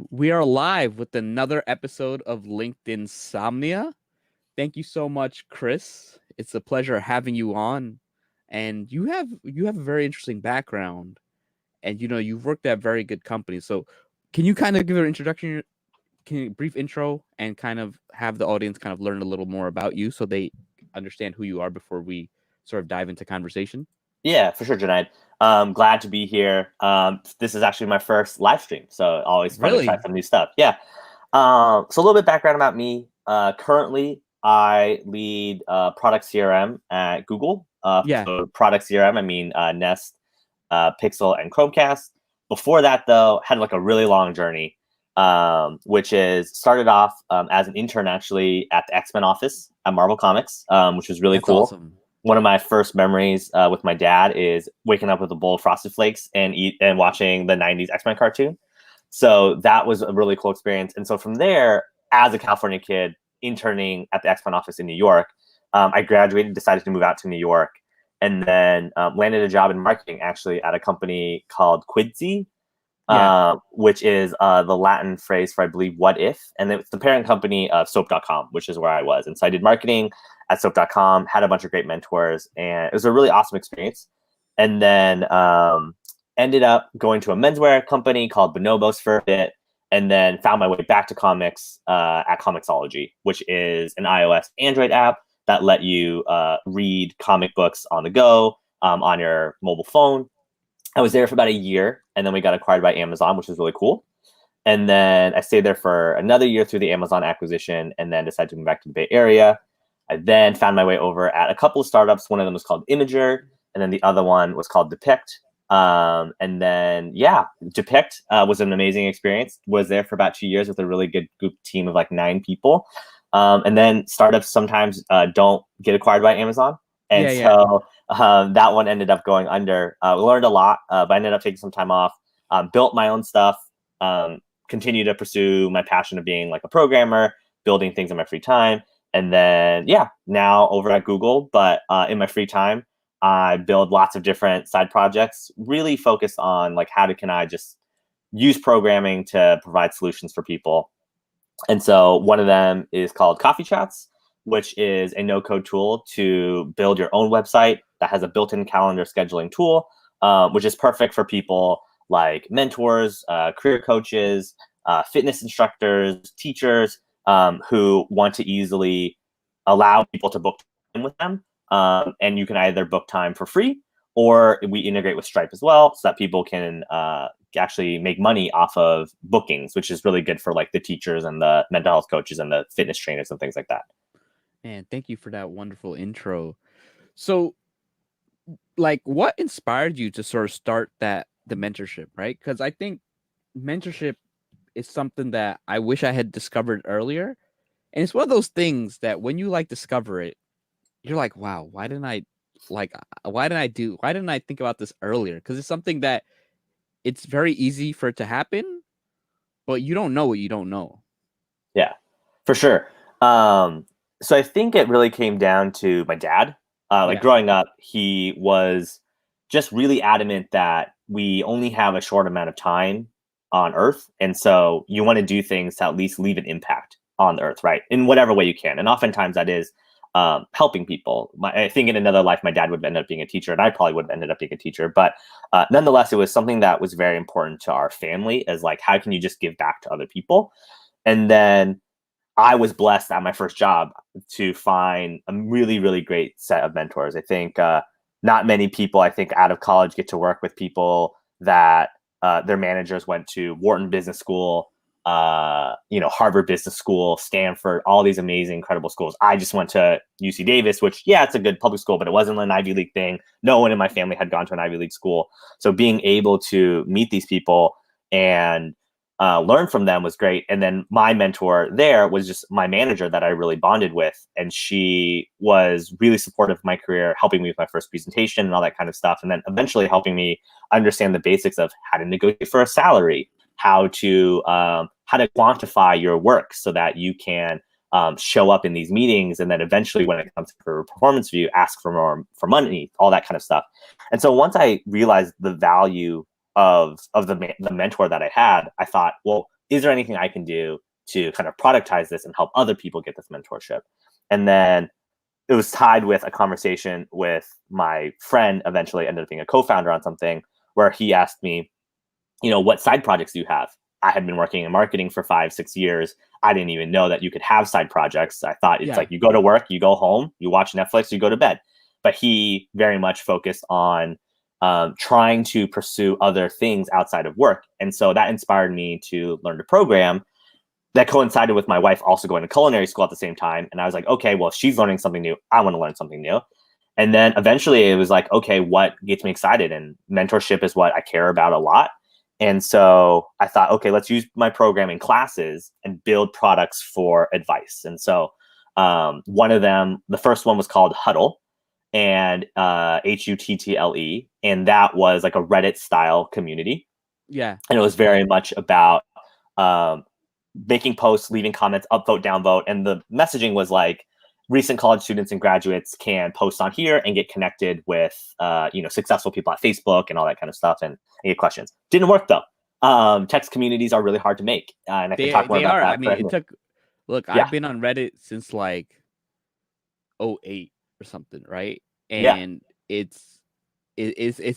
We are live with another episode of LinkedIn Somnia. Thank you so much, Chris. It's a pleasure having you on. And you have a very interesting background, and you've worked at very good companies. So, can you kind of give an introduction, can you brief intro, and kind of have the audience kind of learn a little more about you so they understand who you are before we sort of dive into conversation? Yeah, for sure, Junaid. Glad to be here. This is actually my first live stream, so always fun to try Really? some new stuff. Yeah. So a little bit background about me. Currently, I lead product CRM at Google. Yeah. So product CRM, I mean Nest, Pixel, and Chromecast. Before that, though, had like a really long journey, which is started off as an intern actually at the XMen office at Marvel Comics, which was really That's cool. awesome. One of my first memories with my dad is waking up with a bowl of Frosted Flakes and watching the '90s X-Men cartoon. So that was a really cool experience. And so from there, as a California kid interning at the X-Men office in New York, I graduated, decided to move out to New York, and then landed a job in marketing actually at a company called Quidsi, Yeah. which is the Latin phrase for, I believe, what if. And it's the parent company of soap.com, which is where I was. And so I did marketing at soap.com, had a bunch of great mentors, and it was a really awesome experience. And then ended up going to a menswear company called Bonobos for a bit, and then found my way back to comics at Comixology, which is an iOS Android app that let you read comic books on the go on your mobile phone. I was there for about a year, and then we got acquired by Amazon, which was really cool. And then I stayed there for another year through the Amazon acquisition, and then decided to move back to the Bay Area. I then found my way over at a couple of startups. One of them was called Imager, and then the other one was called Depict. And then, yeah, Depict was an amazing experience. Was there for about 2 years with a really good group team of like 9 people. And then startups sometimes don't get acquired by Amazon. And Yeah, yeah. so that one ended up going under. Learned a lot, but I ended up taking some time off, built my own stuff, continue to pursue my passion of being like a programmer, building things in my free time. And then, yeah, now over at Google, but in my free time, I build lots of different side projects, really focused on like can I just use programming to provide solutions for people. And so one of them is called Coffee Chats, which is a no-code tool to build your own website that has a built-in calendar scheduling tool, which is perfect for people like mentors, career coaches, fitness instructors, teachers who want to easily allow people to book time with them. And you can either book time for free, or we integrate with Stripe as well, so that people can actually make money off of bookings, which is really good for like the teachers and the mental health coaches and the fitness trainers and things like that. Man, thank you for that wonderful intro. So, like, what inspired you to sort of start the mentorship, right? Because I think mentorship is something that I wish I had discovered earlier. And it's one of those things that when you like discover it, you're like, wow, like why didn't I think about this earlier? Because it's something that it's very easy for it to happen, but you don't know what you don't know. Yeah, for sure. So I think it really came down to my dad. Like Yeah. growing up, he was just really adamant that we only have a short amount of time on Earth, and so you want to do things to at least leave an impact on the Earth, right? In whatever way you can, and oftentimes that is helping people. I think in another life, my dad would end up being a teacher, and I probably would have ended up being a teacher. But nonetheless, it was something that was very important to our family. As like, how can you just give back to other people? And then I was blessed at my first job to find a really, really great set of mentors. I think not many people, I think, out of college get to work with people that their managers went to Wharton Business School, Harvard Business School, Stanford, all these amazing, incredible schools. I just went to UC Davis, which, yeah, it's a good public school, but it wasn't an Ivy League thing. No one in my family had gone to an Ivy League school. So being able to meet these people and learn from them was great. And then my mentor there was just my manager that I really bonded with. And she was really supportive of my career, helping me with my first presentation and all that kind of stuff. And then eventually helping me understand the basics of how to negotiate for a salary, how to quantify your work so that you can show up in these meetings. And then eventually when it comes for a performance review, ask for more for money, all that kind of stuff. And so once I realized the value of the mentor that I had, I thought, well, is there anything I can do to kind of productize this and help other people get this mentorship? And then it was tied with a conversation with my friend, eventually ended up being a co-founder on something, where he asked me, what side projects do you have? I had been working in marketing for 5-6 years. I didn't even know that you could have side projects. I thought it's like you go to work, you go home, you watch Netflix, you go to bed. But he very much focused on trying to pursue other things outside of work. And so that inspired me to learn to program. That coincided with my wife also going to culinary school at the same time. And I was like, okay, well, if she's learning something new, I want to learn something new. And then eventually it was like, okay, what gets me excited? And mentorship is what I care about a lot. And so I thought, okay, let's use my programming classes and build products for advice. And so one of them, the first one was called Huddle, and Huttle. And that was like a Reddit style community. Yeah. And it was very much about making posts, leaving comments, upvote, downvote. And the messaging was like, recent college students and graduates can post on here and get connected with, successful people at Facebook and all that kind of stuff and get questions. Didn't work though. Text communities are really hard to make. And I can talk more about that. I mean, it took, look, I've been on Reddit since like 2008 or something, right? And it's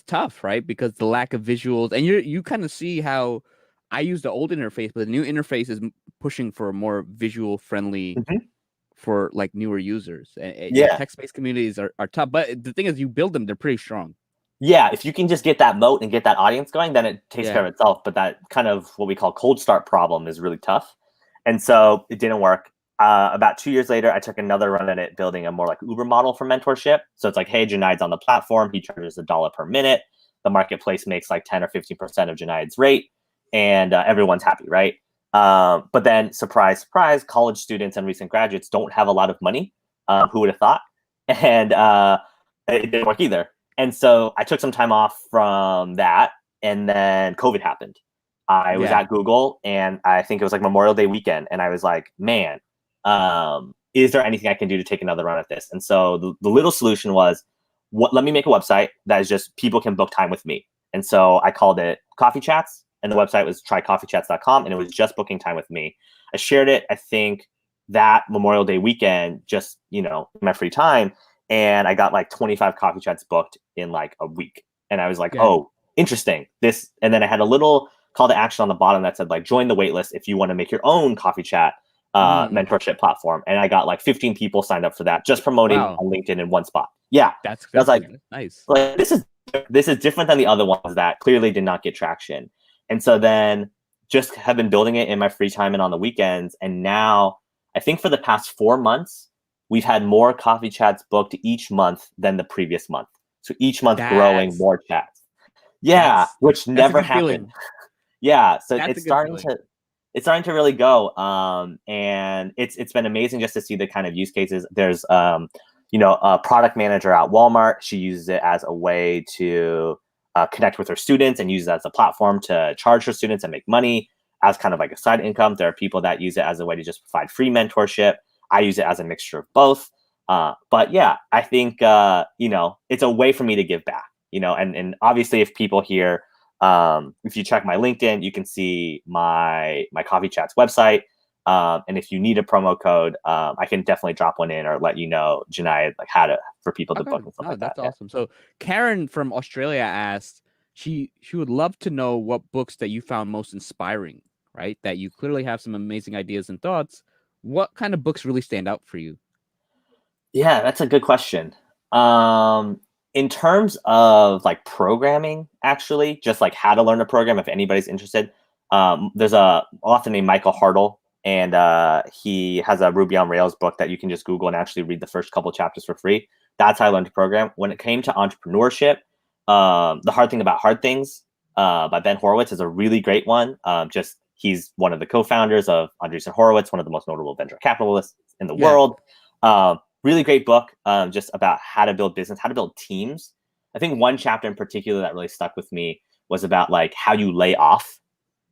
tough, right? Because the lack of visuals, and you kind of see how I use the old interface, but the new interface is pushing for a more visual friendly for like newer users. And text-based communities are tough, but the thing is, you build them, they're pretty strong. Yeah, if you can just get that moat and get that audience going, then it takes care of itself. But that kind of what we call cold start problem is really tough. And so it didn't work. About 2 years later, I took another run at it, building a more like Uber model for mentorship. So it's like, hey, Junaid's on the platform. He charges $1 per minute. The marketplace makes like 10 or 15% of Junaid's rate, and everyone's happy, right? But then, surprise, surprise, college students and recent graduates don't have a lot of money. Who would have thought? And it didn't work either. And so I took some time off from that, and then COVID happened. I was at Google, and I think it was like Memorial Day weekend, and I was like, man, is there anything I can do to take another run at this? And so the little solution was, let me make a website that is just people can book time with me. And so I called it Coffee Chats, and the website was trycoffeechats.com, and it was just booking time with me. I shared it, I think, that Memorial Day weekend, just, in my free time. And I got like 25 coffee chats booked in like a week. And I was like, oh, interesting. And then I had a little call to action on the bottom that said like, join the waitlist if you want to make your own coffee chat mentorship platform. And I got like 15 people signed up for that, just promoting on LinkedIn in one spot. Yeah. That's like, nice. Like, this is different than the other ones that clearly did not get traction. And so then just have been building it in my free time and on the weekends. And now I think for the past 4 months, we've had more coffee chats booked each month than the previous month. So each month growing more chats. Yeah, which never happened. Yeah, so it's starting to really go. And it's been amazing just to see the kind of use cases. There's a product manager at Walmart. She uses it as a way to connect with her students and use it as a platform to charge her students and make money as kind of like a side income. There are people that use it as a way to just provide free mentorship. I use it as a mixture of both. But yeah, I think, it's a way for me to give back, and obviously if people here, if you check my LinkedIn, you can see my Coffee Chats website. And if you need a promo code, I can definitely drop one in or let you know, Junaid, like how to, for people to book and stuff like that. That's awesome. So Karen from Australia asked, she would love to know what books that you found most inspiring, right? That you clearly have some amazing ideas and thoughts. What kind of books really stand out for you? Yeah, that's a good question. In terms of like programming, actually, just like how to learn a program, if anybody's interested, there's a author named Michael Hartle, and he has a Ruby on Rails book that you can just Google and actually read the first couple chapters for free. That's how I learned to program. When it came to entrepreneurship, The Hard Thing About Hard Things by Ben Horowitz is a really great one. He's one of the co-founders of Andreessen Horowitz, one of the most notable venture capitalists in the world. Really great book, just about how to build business, how to build teams. I think one chapter in particular that really stuck with me was about like how you lay off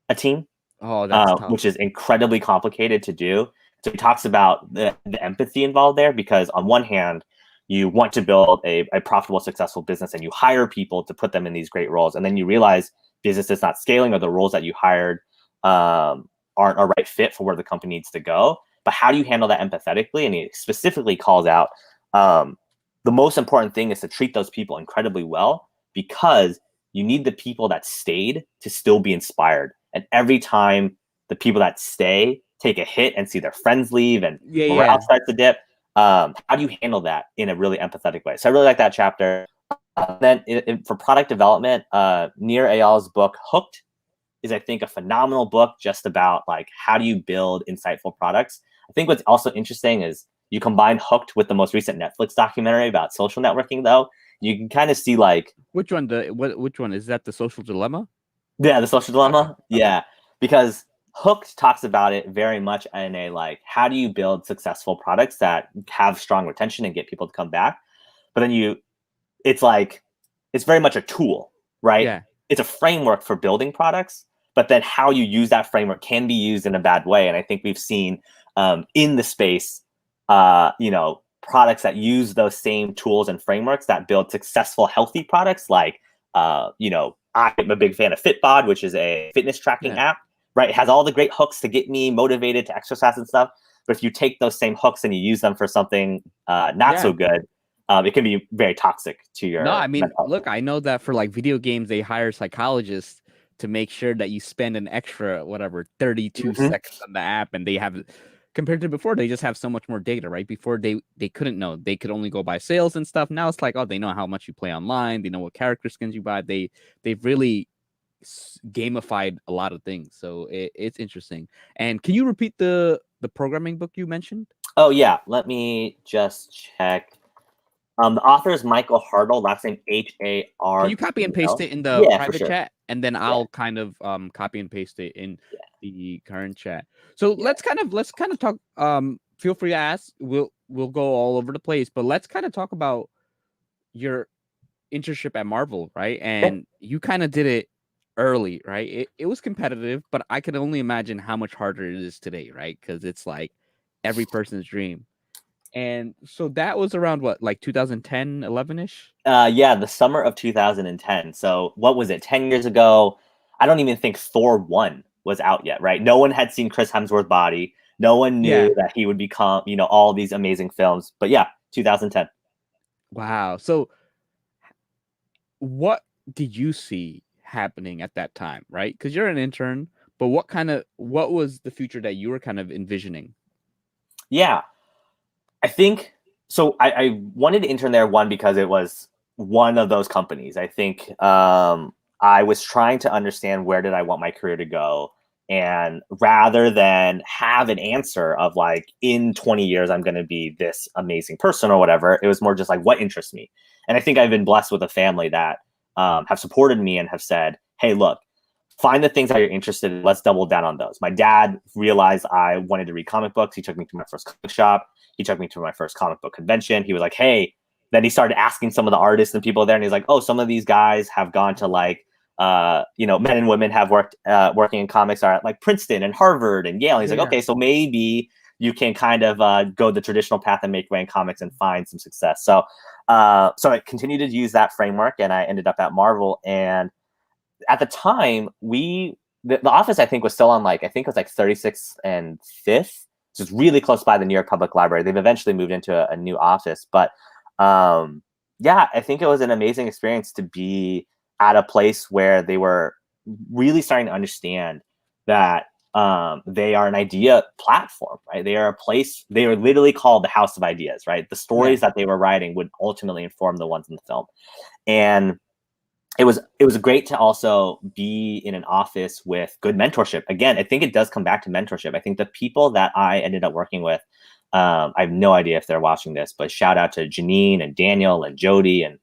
a team, which is incredibly complicated to do. So he talks about the empathy involved there, because on one hand, you want to build a profitable, successful business, and you hire people to put them in these great roles. And then you realize business is not scaling, or the roles that you hired aren't a right fit for where the company needs to go. But how do you handle that empathetically? And he specifically calls out the most important thing is to treat those people incredibly well, because you need the people that stayed to still be inspired. And every time the people that stay take a hit and see their friends leave and morale starts to dip, how do you handle that in a really empathetic way? So I really like that chapter. Then for product development, Nir Eyal's book Hooked is, I think, a phenomenal book just about like how do you build insightful products. I think what's also interesting is you combine Hooked with the most recent Netflix documentary about social networking, though. You can kind of see like which one which one is that? The Social Dilemma? Yeah, the social dilemma. Okay. Yeah, because Hooked talks about it very much in a like, how do you build successful products that have strong retention and get people to come back? But then it's like, it's very much a tool, right? Yeah. It's a framework for building products, but then how you use that framework can be used in a bad way. And I think we've seen in the space, products that use those same tools and frameworks that build successful, healthy products. Like, I'm a big fan of Fitbod, which is a fitness tracking app, right? It has all the great hooks to get me motivated to exercise and stuff. But if you take those same hooks and you use them for something not so good, it can be very toxic to your. No, I mean, look, I know that for like video games, they hire psychologists to make sure that you spend an extra, 32 seconds on the app, and they have, compared to before, they just have so much more data, right? Before they couldn't know, they could only go by sales and stuff. Now it's like, oh, they know how much you play online, they know what character skins you buy. They've really gamified a lot of things, so it's interesting. And can you repeat the programming book you mentioned? Oh yeah, let me just check. The author is Michael Hartle, last name Har. Can you copy and paste it in the private chat, and then I'll kind of copy and paste it in the current chat. So let's kind of talk. Feel free to ask. We'll go all over the place, but let's kind of talk about your internship at Marvel, right? And you kind of did it early, right? It was competitive, but I can only imagine how much harder it is today, right? Because it's like every person's dream. And so that was around what, like 2010, 11-ish? Yeah, the summer of 2010. So what was it, 10 years ago? I don't even think Thor 1 was out yet, right? No one had seen Chris Hemsworth's body. No one knew that he would become, all these amazing films. But yeah, 2010. Wow. So what did you see happening at that time, right? Because you're an intern, but what was the future that you were kind of envisioning? Yeah. I think so. I wanted to intern there, one, because it was one of those companies. I think I was trying to understand where did I want my career to go. And rather than have an answer of like, in 20 years, I'm going to be this amazing person or whatever, it was more just like, what interests me? And I think I've been blessed with a family that have supported me and have said, hey, look, find the things that you're interested in. Let's double down on those. My dad realized I wanted to read comic books. He took me to my first comic shop. He took me to my first comic book convention. He was like, hey, then he started asking some of the artists and people there. And he's like, oh, some of these guys have gone to like, men and women have working in comics are at like Princeton and Harvard and Yale. And he's like, okay, so maybe you can kind of go the traditional path and make way in comics and find some success. So I continued to use that framework, and I ended up at Marvel. And at the time, the office, I think, was still on like, I think it was like 36th and 5th. So it's really close by the New York Public Library. They've eventually moved into a new office. But I think it was an amazing experience to be at a place where they were really starting to understand that they are an idea platform, right? They are a place, they are literally called the House of Ideas, right? The stories that they were writing would ultimately inform the ones in the film. And it was great to also be in an office with good mentorship. Again, I think it does come back to mentorship. I think the people that I ended up working with, I have no idea if they're watching this, but shout out to Janine and Daniel and Jody and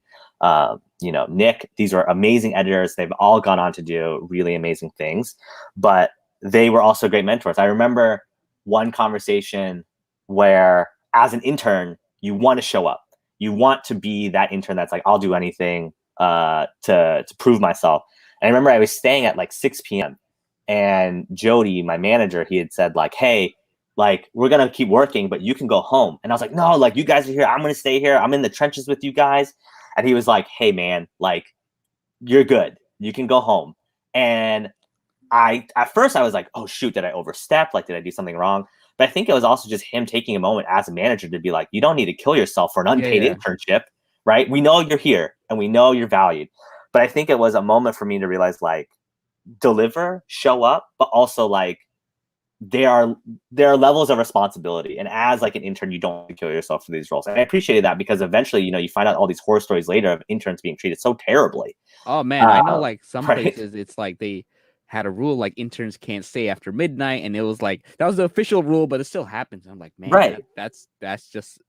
Nick. These are amazing editors. They've all gone on to do really amazing things, but they were also great mentors. I remember one conversation where, as an intern, you want to show up. You want to be that intern that's like, I'll do anything to prove myself. And I remember I was staying at like 6 p.m. and Jody, my manager, he had said like, hey, like, we're going to keep working, but you can go home. And I was like, no, like, you guys are here. I'm going to stay here. I'm in the trenches with you guys. And he was like, hey man, like, you're good. You can go home. And at first I was like, oh shoot, did I overstep? Like, did I do something wrong? But I think it was also just him taking a moment as a manager to be like, you don't need to kill yourself for an unpaid internship, right? We know you're here and we know you're valued. But I think it was a moment for me to realize, like, deliver, show up, but also like there are levels of responsibility. And as like an intern, you don't want to kill yourself for these roles. And I appreciated that because eventually, you know, you find out all these horror stories later of interns being treated so terribly. Oh man, I know like some right. places it's like they had a rule like interns can't stay after midnight, and it was like that was the official rule, but it still happens. I'm like, man, Right. that's just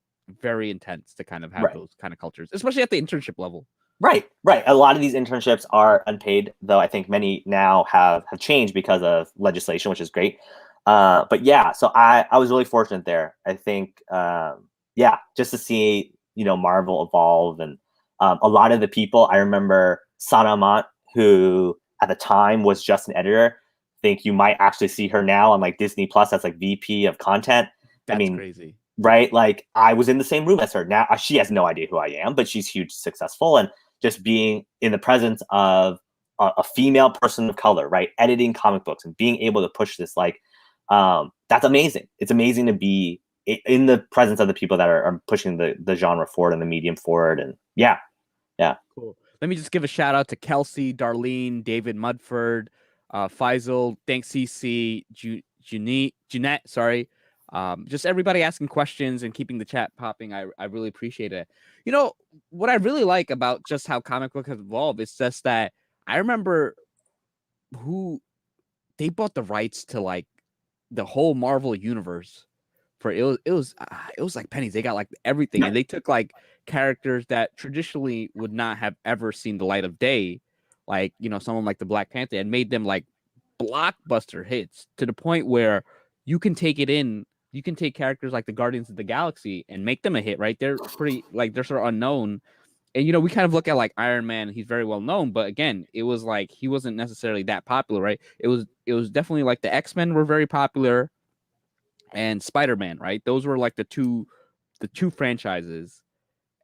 very intense to kind of have Right. those kind of cultures, especially at the internship level. Right. A lot of these internships are unpaid, though I think many now have changed because of legislation, which is great. But yeah, so I was really fortunate there. I think, yeah, just to see, you know, Marvel evolve, and a lot of the people I remember, Sanamant, who at the time was just an editor. I think you might actually see her now on like Disney Plus as like VP of content. That's I mean, crazy. Right? Like I was in the same room as her. Now she has no idea who I am, but she's huge, successful, and just being in the presence of a female person of color, right, editing comic books and being able to push this, like, that's amazing. It's amazing to be in the presence of the people that are pushing the genre forward and the medium forward. And yeah. Cool. Let me just give a shout out to Kelsey, Darlene, David Mudford, Faisal, thanks CC, Jeanette, sorry. Just everybody asking questions and keeping the chat popping. I really appreciate it. You know, what I really like about just how comic book has evolved is just that I remember who they bought the rights to like the whole Marvel universe for it was like pennies. They got like everything, and they took like characters that traditionally would not have ever seen the light of day, like, you know, someone like the Black Panther, and made them like blockbuster hits to the point where you can take it in. You can take characters like the Guardians of the Galaxy and make them a hit, right? They're pretty like they're sort of unknown. And you know, we kind of look at like Iron Man, he's very well known, but again, it was like he wasn't necessarily that popular, right? It was definitely like the X-Men were very popular, and SpiderMan, right? Those were like the two franchises.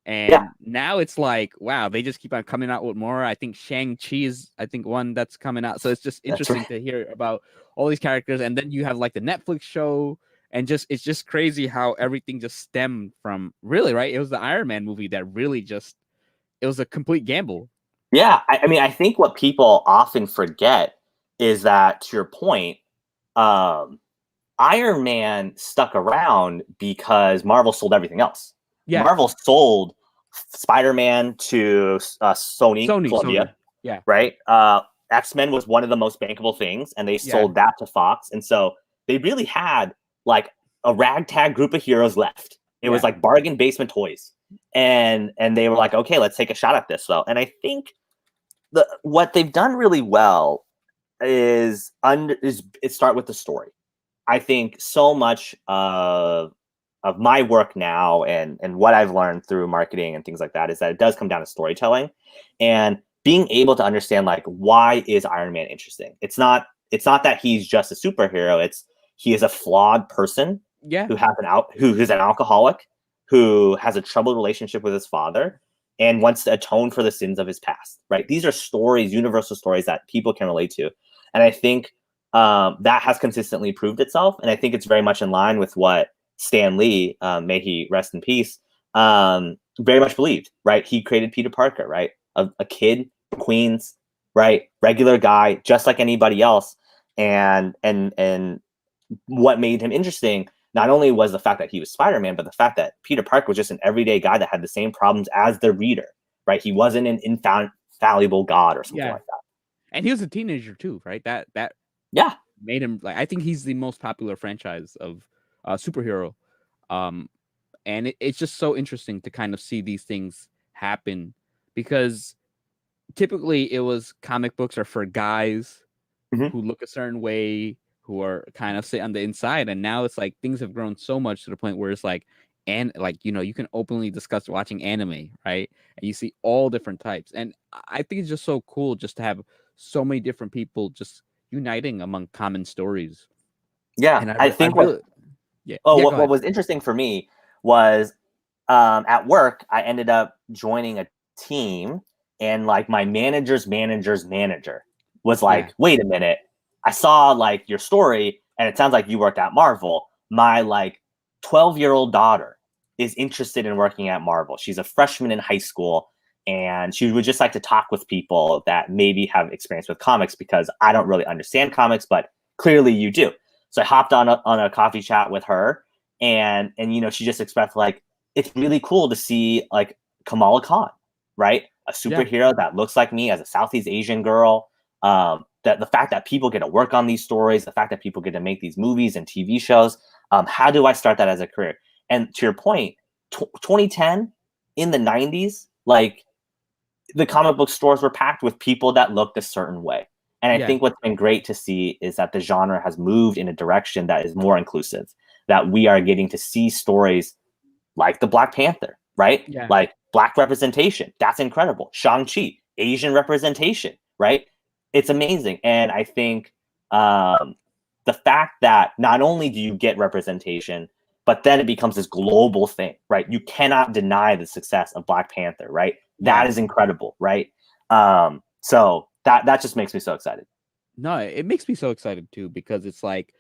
Yeah. And now it's like, wow, they just keep on coming out with more. I think Shang-Chi is, I think, one that's coming out. So it's just interesting to hear about all these characters. And then you have like the Netflix show, and just it's just crazy how everything just stemmed from, really, right? It was the Iron Man movie that really just, it was a complete gamble. Yeah. I mean, I think what people often forget is that, to your point, Iron Man stuck around because Marvel sold everything else. Yeah. Marvel sold Spider-Man to Sony, Columbia. Sony. Yeah. Right? X-Men was one of the most bankable things, and they sold that to Fox. And so they really had like a ragtag group of heroes left. It was like bargain basement toys. And they were like, okay, let's take a shot at this though. And I think what they've done really well is start with the story. I think so much of my work now and what I've learned through marketing and things like that is that it does come down to storytelling and being able to understand, like, why is Iron Man interesting? It's not that he's just a superhero. He is a flawed person who is an alcoholic, who has a troubled relationship with his father and wants to atone for the sins of his past, right? These are stories, universal stories that people can relate to. And I think that has consistently proved itself. And I think it's very much in line with what Stan Lee, may he rest in peace, very much believed, right? He created Peter Parker, right? A kid from Queens, right? Regular guy, just like anybody else. And what made him interesting not only was the fact that he was Spider-Man, but the fact that Peter Parker was just an everyday guy that had the same problems as the reader, right? He wasn't an infallible god or something like that. And he was a teenager too, right? That made him, like, I think he's the most popular franchise of superhero. And it's just so interesting to kind of see these things happen, because typically it was comic books are for guys who look a certain way, who are kind of sit on the inside, and now it's like things have grown so much to the point where it's like, and like, you know, you can openly discuss watching anime, right? And you see all different types, and I think it's just so cool just to have so many different people just uniting among common stories. Yeah, and I think what was interesting for me was at work, I ended up joining a team, and like my manager's manager was like, wait a minute, I saw like your story and it sounds like you worked at Marvel. My like 12-year-old daughter is interested in working at Marvel. She's a freshman in high school and she would just like to talk with people that maybe have experience with comics because I don't really understand comics, but clearly you do. So I hopped on a coffee chat with her and you know, she just expressed like, it's really cool to see like Kamala Khan, right? A Yeah. superhero that looks like me as a Southeast Asian girl. That the fact that people get to work on these stories, the fact that people get to make these movies and TV shows. How do I start that as a career? And to your point, 2010 in the 90s, like the comic book stores were packed with people that looked a certain way. And I Yeah. think what's been great to see is that the genre has moved in a direction that is more inclusive, that we are getting to see stories like the Black Panther, right? Yeah. Like Black representation. That's incredible. Shang-Chi, Asian representation, right? It's amazing. And I think the fact that not only do you get representation, but then it becomes this global thing, right? You cannot deny the success of Black Panther, right? Yeah. That is incredible, right? So that just makes me so excited. No, it makes me so excited too because it's like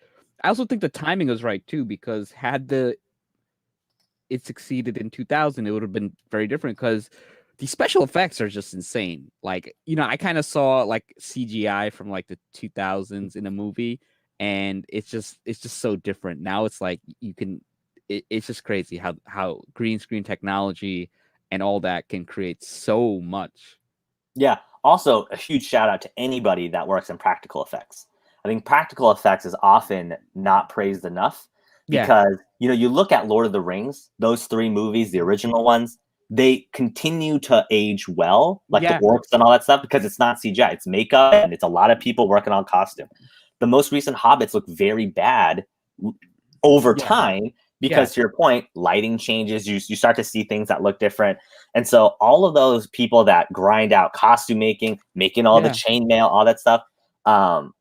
I also think the timing was right too because had it succeeded in 2000, it would have been very different because the special effects are just insane. Like, you know, I kind of saw like CGI from like the 2000s in a movie, and it's just so different. Now it's like you can, it's just crazy how green screen technology and all that can create so much. Yeah. Also, a huge shout out to anybody that works in practical effects. I think practical effects is often not praised enough Yeah, because, you know, you look at Lord of the Rings, those three movies, the original ones, they continue to age well, like the yeah, orcs and all that stuff, because it's not CGI, it's makeup and it's a lot of people working on costume. The most recent Hobbits look very bad over yeah, time yeah, because, to your point, lighting changes, you start to see things that look different. And so all of those people that grind out costume making all the yeah. chainmail, all that stuff,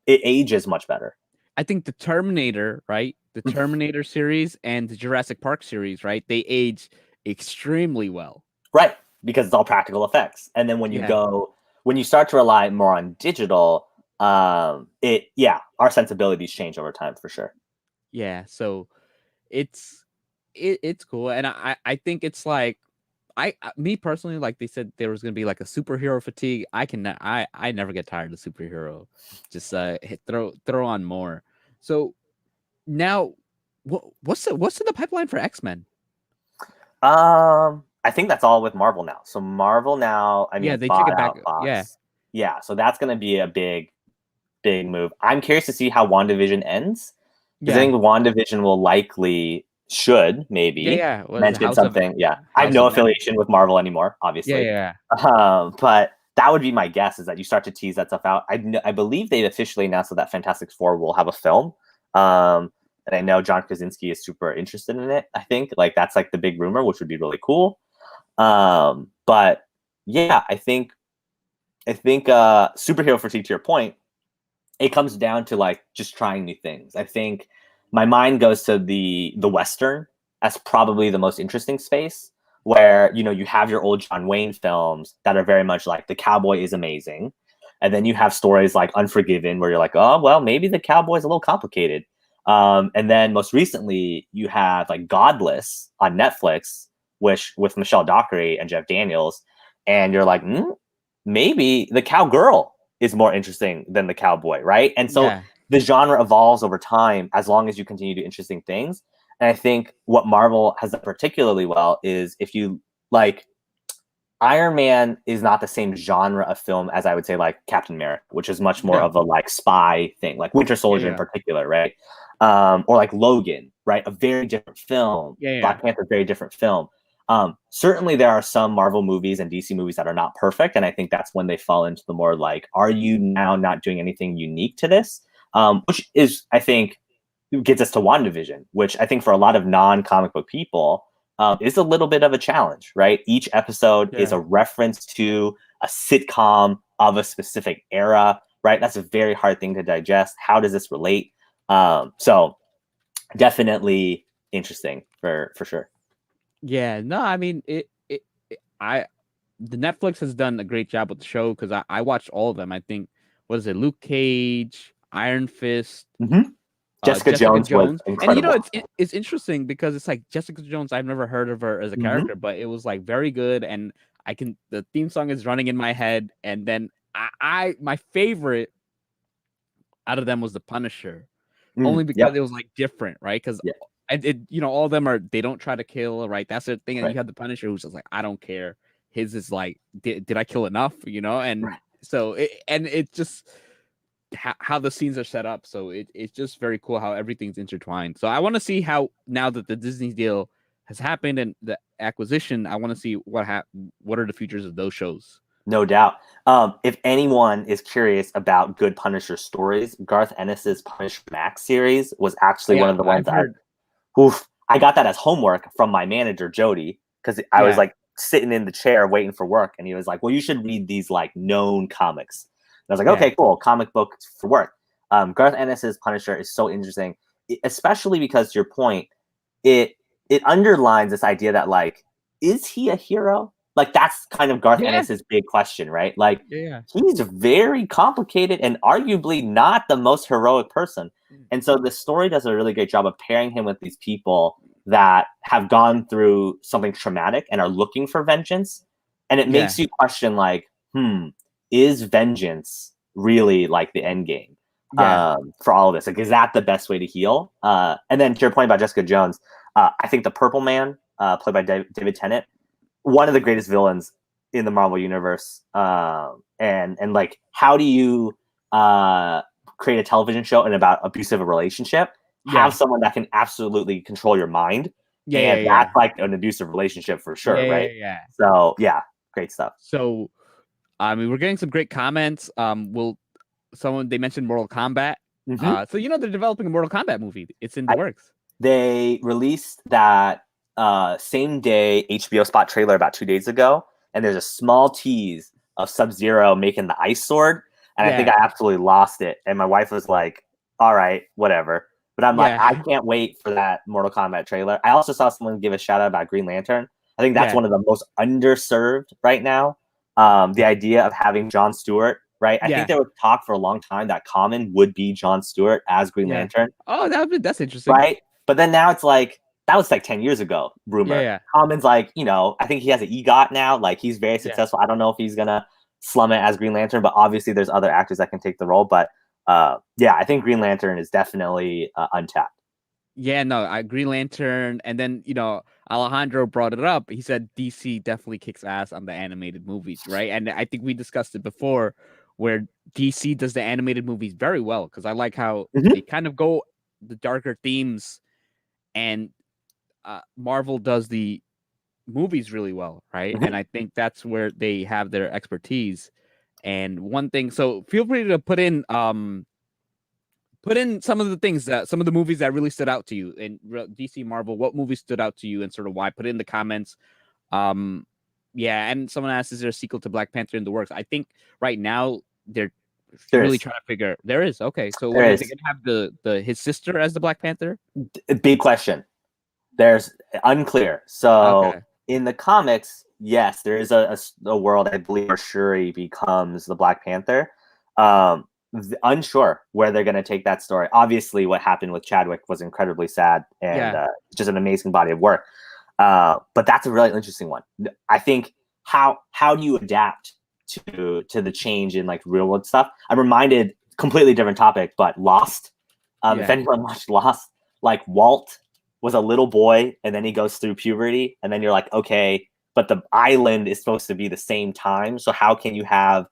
it ages much better. I think the Terminator, right? The Terminator series and the Jurassic Park series, right? They age extremely well. Right, because it's all practical effects. And then Yeah, when you start to rely more on digital, our sensibilities change over time for sure. yeah. So it's it's cool, and I think it's like me personally, like they said there was gonna be like a superhero fatigue. I never get tired of superhero. Just throw on more. So now, what's in the pipeline for X-Men? I think that's all with Marvel now. So Marvel now, I Yeah, mean, they took bought it back. out Yeah, Fox. Yeah, so that's going to be a big move. I'm curious to see how WandaVision ends because I yeah, think WandaVision will likely should yeah, maybe yeah. Was it mention something. Yeah, I have House no of M? affiliation with Marvel anymore, Yeah, obviously. yeah, But that would be my guess is that you start to tease that stuff out. I believe they've officially announced that Fantastic Four will have a film. And I know John Krasinski is super interested in it. I think like that's like the big rumor, which would be really cool. But yeah, I think superhero fatigue, to your point, it comes down to like just trying new things. I think my mind goes to the Western as probably the most interesting space where, you know, you have your old John Wayne films that are very much like the cowboy is amazing. And then you have stories like Unforgiven where you're like, oh, well, maybe the cowboy's a little complicated. And then most recently you have like Godless on Netflix, which with Michelle Dockery and Jeff Daniels. And you're like, maybe the cowgirl is more interesting than the cowboy, right? And so yeah, the genre evolves over time as long as you continue to do interesting things. And I think what Marvel has done particularly well is if you like Iron Man is not the same genre of film as I would say like Captain America, which is much more yeah, of a like spy thing, like Winter yeah, Soldier in yeah, particular, right? Or like Logan, right? A very different film. yeah, yeah, Black Panther, very different film. Certainly, there are some Marvel movies and DC movies that are not perfect, and I think that's when they fall into the more like, are you now not doing anything unique to this? Which is, I think, gets us to WandaVision, which I think for a lot of non-comic book people is a little bit of a challenge, right? Each episode is yeah. a reference to a sitcom of a specific era, right? That's a very hard thing to digest. How does this relate? So definitely interesting for sure. Yeah, no, I mean I the Netflix has done a great job with the show because I watched all of them. I think what is it, Luke Cage, Iron Fist, Mm-hmm. Jessica Jessica Jones was Jones, and incredible. it's interesting because it's like Jessica Jones. I've never heard of her as a Mm-hmm. character, but it was like very good, and the theme song is running in my head, and then I my favorite out of them was the Punisher, only because Yep. it was like different, right? Because Yeah. all of them they don't try to kill, right? That's the thing, and Right. you have the Punisher who's just like, I don't care. His is like, did I kill enough? And Right. so it's just how the scenes are set up. So it's just very cool how everything's intertwined. So I want to see how, now that the Disney deal has happened and the acquisition, I want to see what are the futures of those shows. No doubt. If anyone is curious about good Punisher stories, Garth Ennis's Punisher Max series was Oh, actually one yeah, of the ones I've that heard. I got that as homework from my manager Jody, because I was Yeah, like sitting in the chair waiting for work, and he was like, "Well, you should read these like known comics." And I was like, yeah, "Okay, cool, comic book for work." Garth Ennis's Punisher is so interesting, especially because, to your point, it it underlines this idea that, like, is he a hero? Like, that's kind of Garth yeah, Ennis's big question, right? Like, yeah, he's very complicated and arguably not the most heroic person. And so the story does a really great job of pairing him with these people that have gone through something traumatic and are looking for vengeance. And it yeah, makes you question, like, is vengeance really like the end game yeah, for all of this? Like, is that the best way to heal? And then to your point about Jessica Jones, I think the Purple Man, played by David Tennant, one of the greatest villains in the Marvel universe. And like, how do you create a television show and about abusive relationship? Have yeah, someone that can absolutely control your mind, yeah, yeah, and yeah, that's like an abusive relationship for sure, yeah, yeah, right? yeah. So yeah, great stuff. So I mean, we're getting some great comments. Will someone they mentioned Mortal Kombat. Mm-hmm. So they're developing a Mortal Kombat movie. It's in the works. They released that same day HBO spot trailer about 2 days ago, and there's a small tease of Sub-Zero making the ice sword, and I think Yeah, I absolutely lost it. And my wife was like, "All right, whatever." But I'm like, yeah, I can't wait for that Mortal Kombat trailer. I also saw someone give a shout out about Green Lantern. I think that's yeah, one of the most underserved right now. The idea of having Jon Stewart, right? I think yeah, there was talk for a long time that Common would be Jon Stewart as Green yeah. Lantern, Oh, that's interesting. right? But then now it's like, that was like 10 years ago, Yeah, rumor. yeah, Common's like, I think he has an EGOT now. Like, he's very yeah, successful. I don't know if he's going to slum it as Green Lantern, but obviously there's other actors that can take the role. But yeah, I think Green Lantern is definitely untapped. yeah. No, Green Lantern, and then Alejandro brought it up. He said DC definitely kicks ass on the animated movies, right? And I think we discussed it before, where DC does the animated movies very well because I like how Mm-hmm. they kind of go the darker themes, and Marvel does the movies really well, right? Mm-hmm. And I think that's where they have their expertise. And one thing, so feel free to put in some of the movies that really stood out to you in DC Marvel. What movies stood out to you and sort of why? Put it in the comments. Um, yeah, and someone asked, is there a sequel to Black Panther in the works? I think right now they're There really is. trying to figure. There is, okay. So what There are they is. gonna have the his sister as the Black Panther? Big question. There's unclear. So Okay. in the comics, yes, there is a world, I believe, where Shuri becomes the Black Panther. Unsure where they're going to take that story. Obviously, what happened with Chadwick was incredibly sad, and Yeah. just an amazing body of work. But that's a really interesting one. I think, how do you adapt to the change in like real world stuff? I'm reminded, completely different topic, but Lost. If Yeah. anyone watched Lost, like, Walt was a little boy and then he goes through puberty, and then you're like, okay, but the island is supposed to be the same time, so how can you have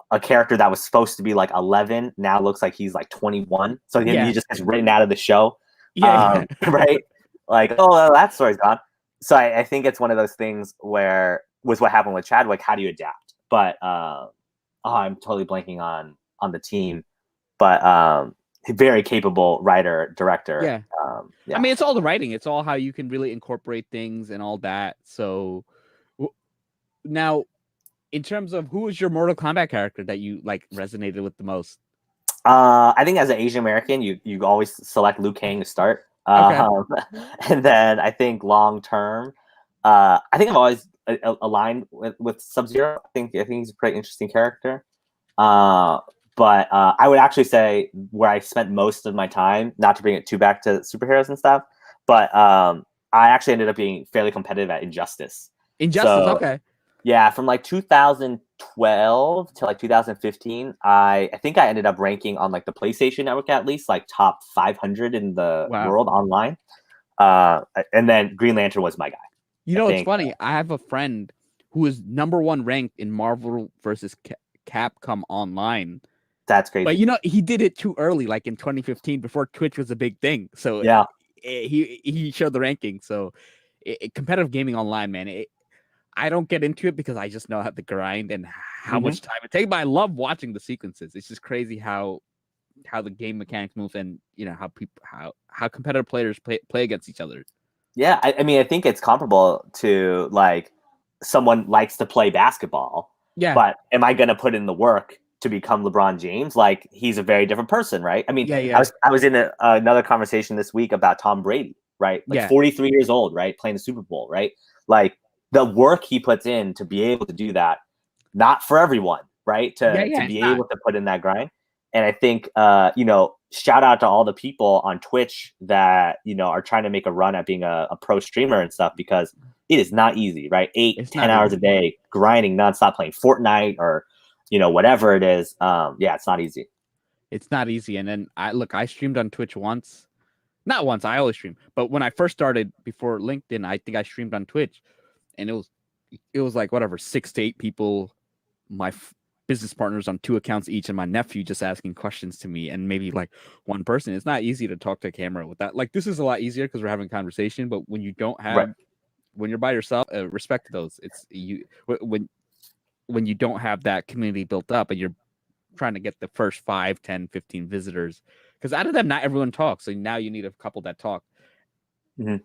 a character that was supposed to be like 11 now looks like he's like 21, so he Yeah. just gets written out of the show. Yeah. Right, like, oh well, that story's gone. So I think it's one of those things where, with what happened with Chadwick, how do you adapt? But I'm totally blanking on the team, but very capable writer, director. Yeah. I Yeah. mean, it's all the writing. It's all how you can really incorporate things and all that. So now, in terms of who is your Mortal Kombat character that you like resonated with the most? I think as an Asian American, you always select Liu Kang to start, Okay. and then I think long term, I think I've always aligned with Sub-Zero. I think he's a pretty interesting character. But I would actually say where I spent most of my time, not to bring it too back to superheroes and stuff, but I actually ended up being fairly competitive at Injustice. Injustice, So okay. yeah, from like 2012 to like 2015, I think I ended up ranking on like the PlayStation Network at least like top 500 in the Wow. world online. And then Green Lantern was my guy. You I know, it's think funny. I have a friend who is #1 ranked in Marvel versus Capcom Online. that's But crazy. you know, he did it too early, like in 2015, before Twitch was a big thing. So Yeah. he showed the ranking. So competitive gaming online, man. I don't get into it because I just know how to grind and how Hmm. much time it takes. But I love watching the sequences. It's just crazy how the game mechanics move, and you know how people how competitive players play against each other. Yeah, I mean, I think it's comparable to like someone likes to play basketball, Yeah, but am I going to put in the work to become LeBron James? Like he's a very different person, right? I mean, yeah, I yeah, was I was in another conversation this week about Tom Brady, right? Like yeah, 43 years old, right, playing the Super Bowl, right? Like the work he puts in to be able to do that, not for everyone, right? yeah, To yeah. It's be not. able to put in that grind. And I think, shout out to all the people on Twitch that, are trying to make a run at being a pro streamer and stuff, because it is not easy, right? Eight, It's 10 not hours a easy. day, grinding nonstop, playing Fortnite or, whatever it is. Yeah, it's not easy. It's not easy. And then I streamed on Twitch once. Not once, I always stream. But when I first started before LinkedIn, I think I streamed on Twitch, and it was like whatever, 6 to 8 people, my business partners on 2 accounts each, and my nephew just asking questions to me, and maybe like one person. It's not easy to talk to a camera with that. Like this is a lot easier because we're having a conversation, but when you don't Right. have when you're by yourself, respect those. It's you when you don't have that community built up and you're trying to get the first 5, 10, 15 visitors, because out of them not everyone talks, so now you need a couple that talk. Mm-hmm.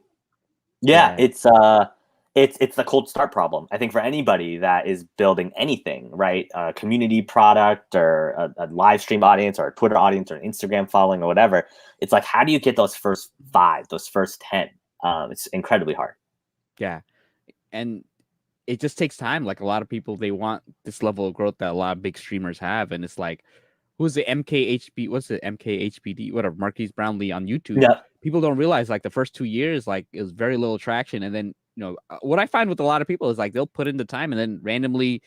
Yeah, Yeah, it's the cold start problem. I think for anybody that is building anything, right? A community product or a live stream audience or a Twitter audience or an Instagram following or whatever, it's like, how do you get those first 5, those first 10? It's incredibly hard. yeah, and it just takes time. Like a lot of people, they want this level of growth that a lot of big streamers have, and it's like, who's the MKHB? What's the MKHBD? Whatever, Marquise Brownlee on YouTube. Yeah. People don't realize like the first 2 years, like it was very little traction, and then what I find with a lot of people is like they'll put in the time, and then randomly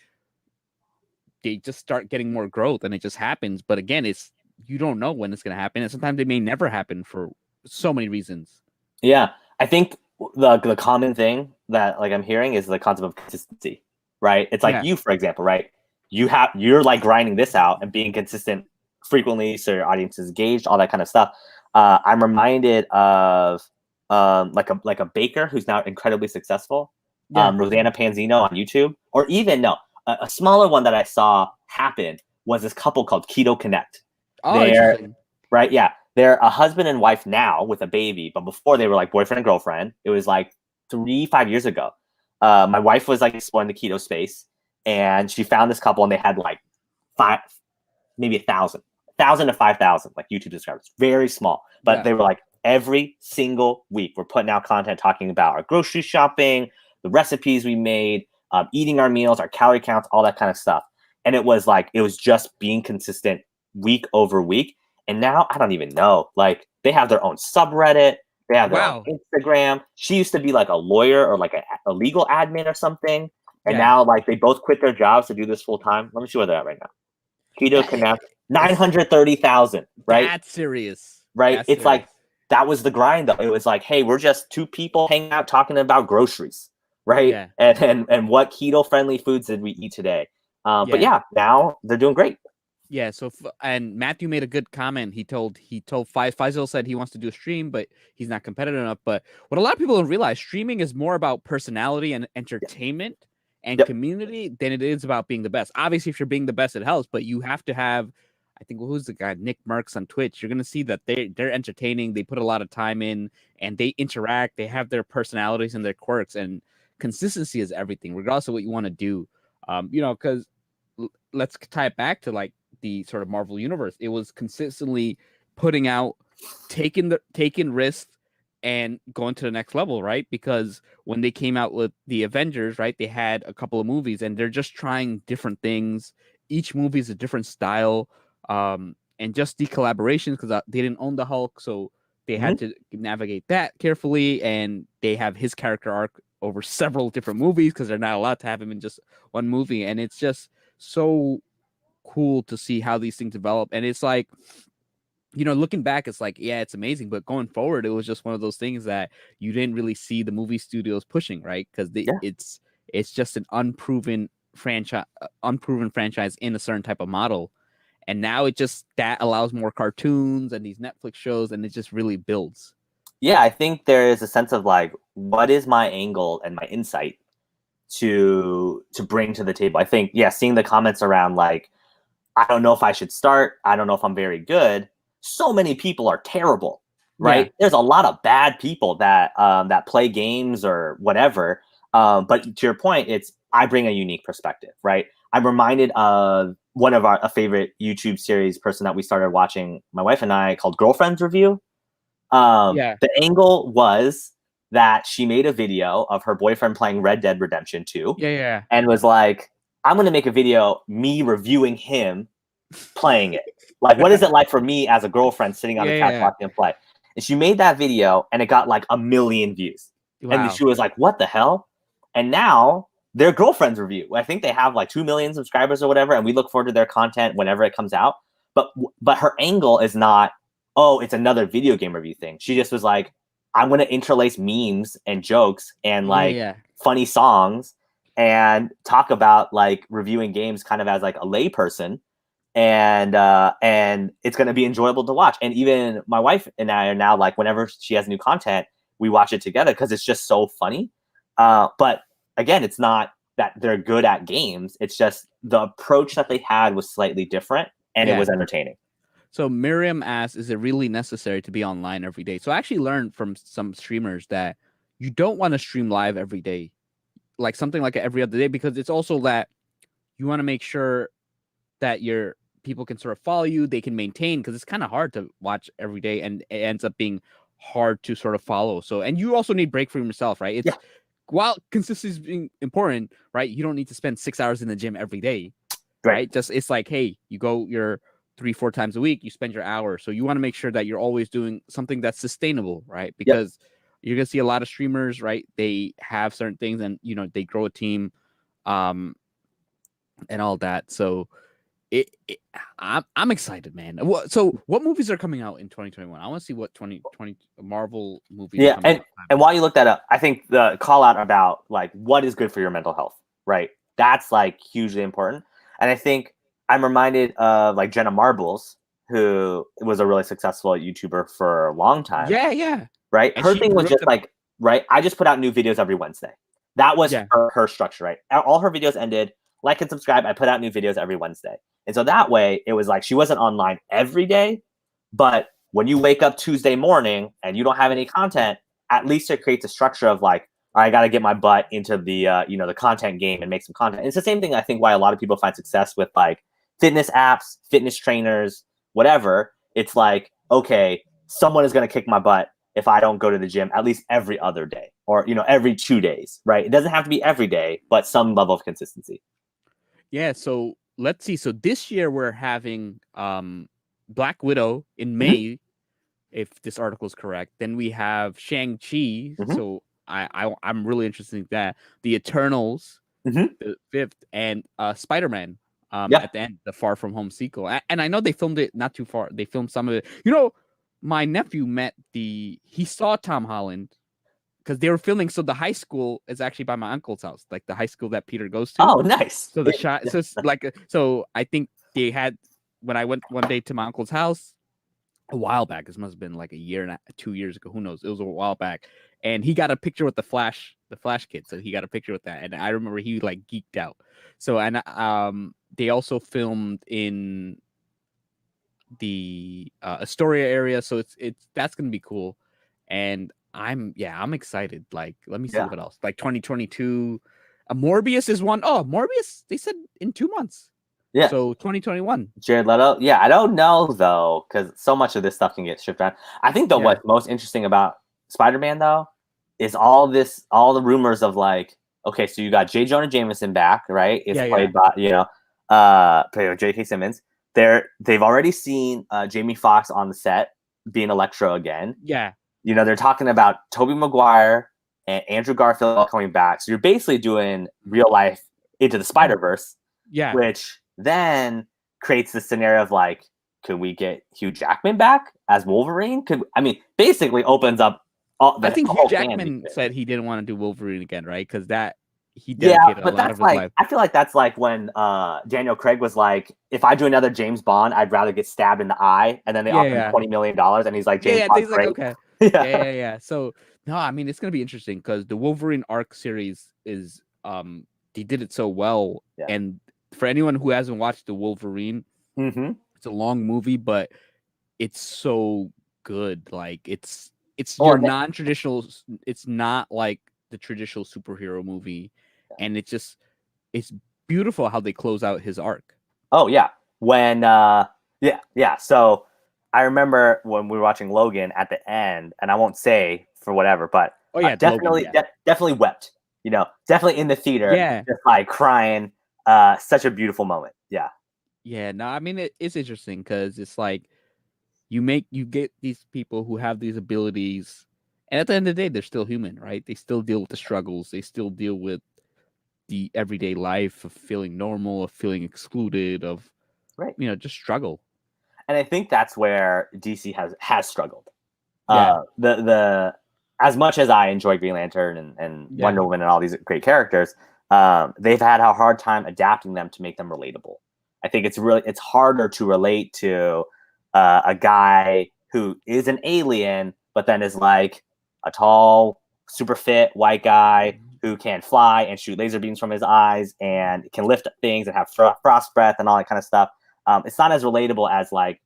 they just start getting more growth, and it just happens. But again, it's you don't know when it's gonna happen, and sometimes it may never happen for so many reasons. Yeah. I think the common thing that like I'm hearing is the concept of consistency, right? It's like Yeah, you, for example, right? You're like grinding this out and being consistent frequently so your audience is engaged, all that kind of stuff. I'm reminded of like a baker who's now incredibly successful, yeah. Rosanna Panzino on YouTube, or even no, a smaller one that I saw happen was this couple called Keto Connect. Oh, They're interesting. right, yeah, they're a husband and wife now with a baby, but before they were like boyfriend and girlfriend. It was like 3, 5 years ago. My wife was like exploring the keto space, and she found this couple, and they had like five, maybe 1,000 to 5,000 like YouTube subscribers, very small. But Yeah, they were like every single week we're putting out content talking about our grocery shopping, the recipes we made, eating our meals, our calorie counts, all that kind of stuff. And it was just being consistent week over week. And now I don't even know. Like they have their own subreddit, they have their own wow. Instagram. She used to be like a lawyer or like a legal admin or something. And Yeah, now like they both quit their jobs to do this full time. Let me see where they're at right now. Keto Connect, it's 930,000, right? that's serious. Right. That's It's serious. like that was the grind though. It was like, hey, we're just two people hanging out talking about groceries, right? Yeah, And what keto friendly foods did we eat today? But yeah. yeah, now they're doing great. Yeah, so and Matthew made a good comment. He told Faisal said he wants to do a stream, but he's not competitive enough. But what a lot of people don't realize, streaming is more about personality and entertainment and Yep. community than it is about being the best. Obviously, if you're being the best, it helps, but you have to have. I think who's the guy, Nick Merckx on Twitch. You're gonna see that they're entertaining. They put a lot of time in, and they interact. They have their personalities and their quirks, and consistency is everything, regardless of what you want to do. Because let's tie it back to like the sort of Marvel universe. It was consistently putting out, taking risks and going to the next level, right? Because when they came out with the Avengers, right, they had a couple of movies and they're just trying different things. Each movie is a different style. And just the collaborations because they didn't own the Hulk, so they had Mhm. to navigate that carefully, and they have his character arc over several different movies because they're not allowed to have him in just one movie, and it's just so cool to see how these things develop. And it's like, looking back, it's like, yeah, it's amazing, but going forward, it was just one of those things that you didn't really see the movie studios pushing, right? Because Yeah. it's just an unproven franchise in a certain type of model, and now it just that allows more cartoons and these Netflix shows, and it just really builds. Yeah, I think there is a sense of like, what is my angle and my insight to bring to the table? I think, yeah, seeing the comments around like, I don't know if I should start. I don't know if I'm very good. So many people are terrible, Yeah, right? There's a lot of bad people that play games or whatever. But to your point, it's I bring a unique perspective, right? I'm reminded of one of a favorite YouTube series person that we started watching, my wife and I, called Girlfriends Review. yeah, The angle was that she made a video of her boyfriend playing Red Dead Redemption 2 yeah, and was like, I'm going to make a video me reviewing him playing it. Like, what is it like for me as a girlfriend sitting on the couch yeah. watching him play? And she made that video and it got like 1 million views. And Wow. she was like, what the hell? And now their girlfriend's review. I think they have like 2 million subscribers or whatever. And we look forward to their content whenever it comes out. But her angle is not, oh, it's another video game review thing. She just was like, I'm going to interlace memes and jokes and Yeah, like yeah, funny songs and talk about like reviewing games kind of as like a layperson, and it's going to be enjoyable to watch. And even my wife and I are now like, whenever she has new content, we watch it together because it's just so funny. But again, it's not that they're good at games. It's just the approach that they had was slightly different, and it yeah. was entertaining. So Miriam asks, "Is it really necessary to be online every day?" So I actually learned from some streamers that you don't want to stream live every day, like something like every other day, because it's also that you want to make sure that your people can sort of follow you, they can maintain, because it's kind of hard to watch every day, and it ends up being hard to sort of follow. So, and you also need break from yourself, right? Yeah, It's while consistency is being important, right? You don't need to spend 6 hours in the gym every day, great. right? Just it's like, hey, you go your 3-4 times a week, you spend your hour. So you want to make sure that you're always doing something that's sustainable, right? Yep. Because you're gonna see a lot of streamers, right? They have certain things, and they grow a team, um, and all that. So I'm excited, man. So what movies are coming out in 2021? I want to see what 2020 Marvel movies are Yeah, coming out. and while you look that up, I think the call out about like what is good for your mental health, right? That's like hugely important. And I think I'm reminded of like Jenna Marbles, who was a really successful YouTuber for a long time, Yeah, yeah. right? And Her she thing was grew up just like, right, I just put out new videos every Wednesday. That was yeah, her structure, right? All her videos ended, like and subscribe. I put out new videos every Wednesday. And so that way it was like she wasn't online every day, but when you wake up Tuesday morning and you don't have any content, at least it creates a structure of like, I got to get my butt into the content game and make some content. And it's the same thing I think why a lot of people find success with like fitness apps, fitness trainers, whatever. It's like, okay, someone is going to kick my butt if I don't go to the gym at least every other day or every 2 days, right? It doesn't have to be every day, but some level of consistency. yeah. So let's see. So this year we're having Black Widow in Mm-hmm. May, if this article is correct. Then we have Shang-Chi. Mm-hmm. So I'm really interested in that. The Eternals, Mm-hmm. the fifth, and SpiderMan Yeah. at the end, the Far From Home sequel. And I know they filmed it not too far. They filmed some of it. My nephew he saw Tom Holland because they were filming. So the high school is actually by my uncle's house, like the high school that Peter goes to. Oh, nice. So the shot, so it's like, so I think they had, when I went one day to my uncle's house a while back, this must have been like a year and 2 years ago, who knows? It was a while back. And he got a picture with the Flash kid. So he got a picture with that. And I remember he like geeked out. So, and they also filmed in the Astoria area. So that's gonna be cool. And I'm excited. Like, let me see Yeah. what else. Like 2022. Morbius is one. Oh, Morbius, they said in 2 months. Yeah. So 2021. Jared Leto. Yeah, I don't know though, because so much of this stuff can get shipped around. I think though Yeah. what's most interesting about Spider-Man though is all the rumors of like, okay, so you got J. Jonah Jameson back, right? It's Yeah, played by played by J.K. Simmons. they've already seen Jamie Foxx on the set being Electro again. Yeah. They're talking about Tobey Maguire and Andrew Garfield all coming back. So you're basically doing real life Into the Spider-Verse, Yeah. which then creates the scenario of like, could we get Hugh Jackman back as Wolverine? Basically opens up I think Hugh whole Jackman said he didn't want to do Wolverine again, right? Because he Yeah, dedicated a but lot that's of his life. I feel like that's like when Daniel Craig was like, if I do another James Bond, I'd rather get stabbed in the eye, and then they offered him $20 million, and he's like, James Bond's He's like, great. okay. Yeah. Yeah. So no, I mean it's gonna be interesting because the Wolverine arc series is they did it so well. Yeah. And for anyone who hasn't watched the Wolverine, Mm-hmm. it's a long movie, but it's so good. Like it's Oh, non-traditional. It's not like the traditional superhero movie, and it's beautiful how they close out his arc. Oh yeah, when yeah. So I remember when we were watching Logan at the end, and I won't say for whatever, but Oh yeah, definitely Logan, yeah. definitely wept. Definitely in the theater, just like crying. Such a beautiful moment. Yeah. Yeah, no, I mean it's interesting because it's like you get these people who have these abilities, and at the end of the day, they're still human, right? They still deal with the struggles. They still deal with the everyday life of feeling normal, of feeling excluded, of right, just struggle. And I think that's where DC has struggled. Yeah. The as much as I enjoy Green Lantern and Wonder Woman and all these great characters, they've had a hard time adapting them to make them relatable. I think it's harder to relate to a guy who is an alien, but then is like a tall, super fit white guy who can fly and shoot laser beams from his eyes and can lift things and have frost breath and all that kind of stuff. It's not as relatable as like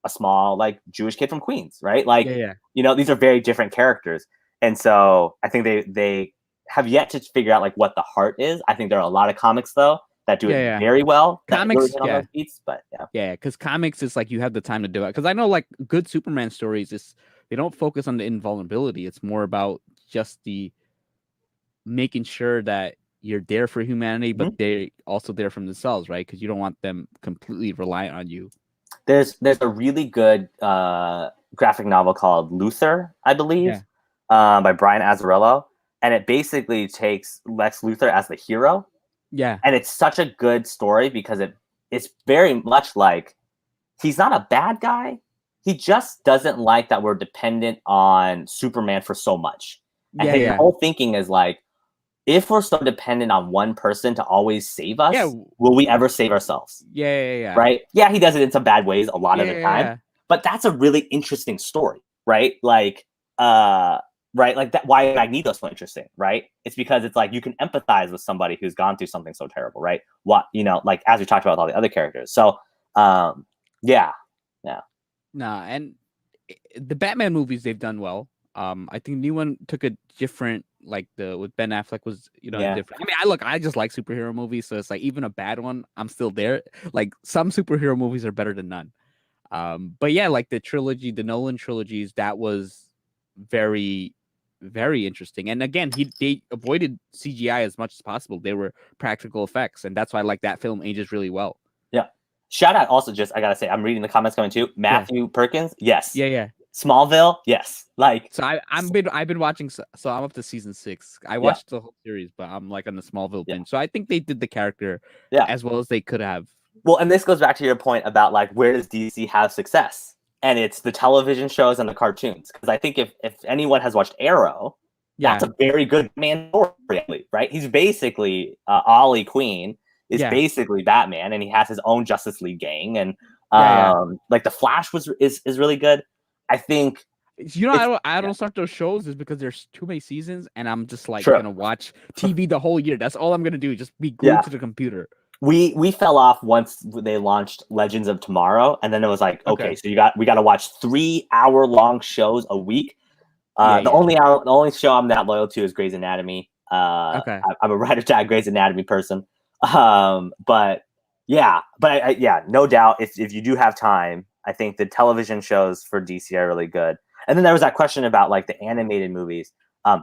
a small like Jewish kid from Queens, right? Like, these are very different characters, and so I think they have yet to figure out like what the heart is. I think there are a lot of comics though that do it very well. Comics, on those beats, but because comics is like you have the time to do it. Because I know like good Superman stories is they don't focus on the invulnerability. It's more about just the making sure that you're there for humanity, but they're also there for themselves, right? Because you don't want them completely reliant on you. There's a really good graphic novel called Luthor, I believe, by Brian Azzarello, and it basically takes Lex Luthor as the hero. Yeah, and it's such a good story because it's very much like he's not a bad guy. He just doesn't like that we're dependent on Superman for so much. And his whole thinking is like, if we're so dependent on one person to always save us, will we ever save ourselves? Yeah. Right? Yeah, he does it in some bad ways a lot of the time. But that's a really interesting story, right? Like, right? Like that. Why Magneto's so interesting, right? It's because it's like you can empathize with somebody who's gone through something so terrible, right? Like as we talked about with all the other characters. So, yeah. Nah, and the Batman movies they've done well. I think the new one took a different, like with Ben Affleck was, different. I mean, I just like superhero movies, so it's like even a bad one, I'm still there. Like some superhero movies are better than none. But yeah, like the Nolan trilogies, that was very, very interesting. And again, they avoided CGI as much as possible. They were practical effects, and that's why like that film ages really well. Yeah. Shout out also, just I gotta say, I'm reading the comments coming too. Matthew Perkins, yes. Yeah. Smallville, yes. Like so I've been watching. So I'm up to season 6. I watched the whole series, but I'm like on the Smallville binge. So I think they did the character as well as they could have. Well, and this goes back to your point about like where does DC have success, and it's the television shows and the cartoons. Because I think if anyone has watched Arrow, that's a very good man story, right? He's basically Ollie Queen is basically Batman, and he has his own Justice League gang, and like the Flash is really good. I think I don't start those shows is because there's too many seasons, and I'm just like gonna watch TV the whole year. That's all I'm gonna do. Just be glued to the computer. We fell off once they launched Legends of Tomorrow, and then it was like, okay, so we got to watch 3-hour-long shows a week. The only show I'm that loyal to is Grey's Anatomy. I'm a ride or die Grey's Anatomy person. But no doubt, if you do have time, I think the television shows for DC are really good. And then there was that question about like the animated movies.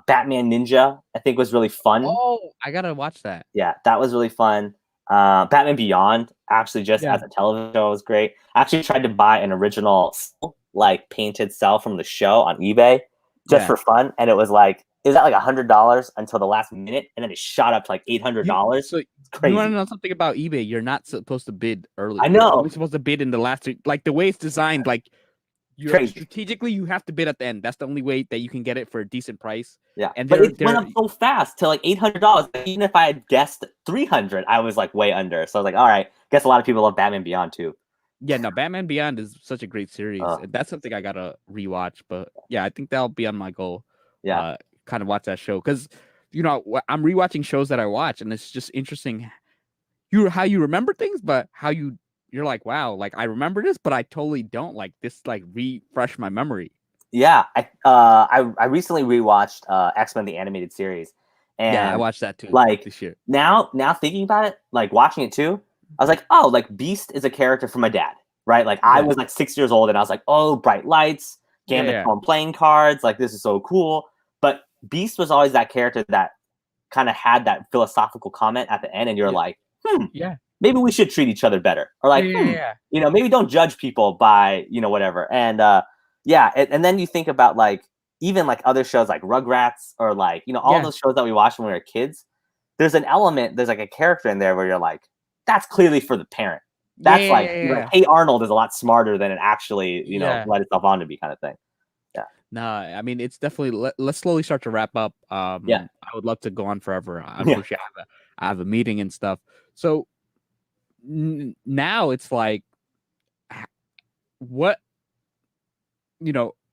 Batman Ninja, I think was really fun. Oh, I gotta watch that. Yeah, that was really fun. Batman Beyond, actually, just Yeah. as a television show, was great. I actually tried to buy an original cell, like painted cell from the show on eBay just Yeah. for fun, and it was at like $100 until the last minute, and then it shot up to like You $800. so It's you want to crazy. know something about eBay? You're not supposed to bid early. I You're know, only supposed to bid in the last like the way it's designed. Like it's you're crazy. strategically, you have to bid at the end. That's the only way that you can get it for a decent price. Yeah, And but it went they're up so fast to like $800. Even if I had guessed 300, I was like way under. So I was like, all right, guess a lot of people love Batman Beyond too. yeah, no, Batman Beyond is such a great series. Uh, And that's something I gotta rewatch. But yeah, I think that'll be on my goal. yeah, Kind of watch that show because I'm rewatching shows that I watch, and it's just interesting how you remember things, but you're like, wow, like I remember this, but I totally don't. Like this, like refresh my memory. yeah. I recently rewatched X-Men the animated series, Yeah, I and watched that too like this year. now thinking about it, like watching it too, I was like, oh, like Beast is a character from my dad, right? Like I Yeah, was like 6 years old, and I was like, oh, bright lights, yeah, Gambit yeah, on playing cards, like this is so cool. But Beast was always that character that kind of had that philosophical comment at the end, and you're yeah, like, yeah, maybe we should treat each other better, or yeah, like, yeah, yeah. maybe don't judge people by whatever. And yeah, and then you think about like even like other shows like Rugrats or like all Yeah. those shows that we watched when we were kids. There's an element, there's like a character in there where you're like, that's clearly for the parent. Yeah, That's yeah, like, yeah, yeah. Hey Arnold is a lot smarter than it actually, Yeah. let itself on to be kind of thing. Yeah. No, I mean it's definitely let's slowly start to wrap up. Yeah. I would love to go on forever. Yeah. Unfortunately, I have a meeting and stuff. So now it's like, what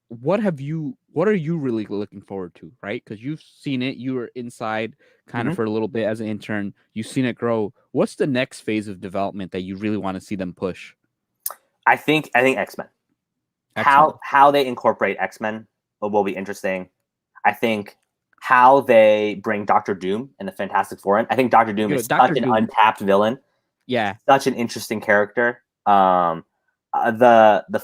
what are you really looking forward to, right? Because you've seen it, you were inside kind of hmm for a little bit as an intern. You've seen it grow. What's the next phase of development that you really want to see them push? I think X-Men. X-Men. How they incorporate X-Men will be interesting. I think how they bring Doctor Doom and the Fantastic Four in. I think Doctor Doom is such Dr. an Doom. untapped villain, Yeah. such an interesting character. The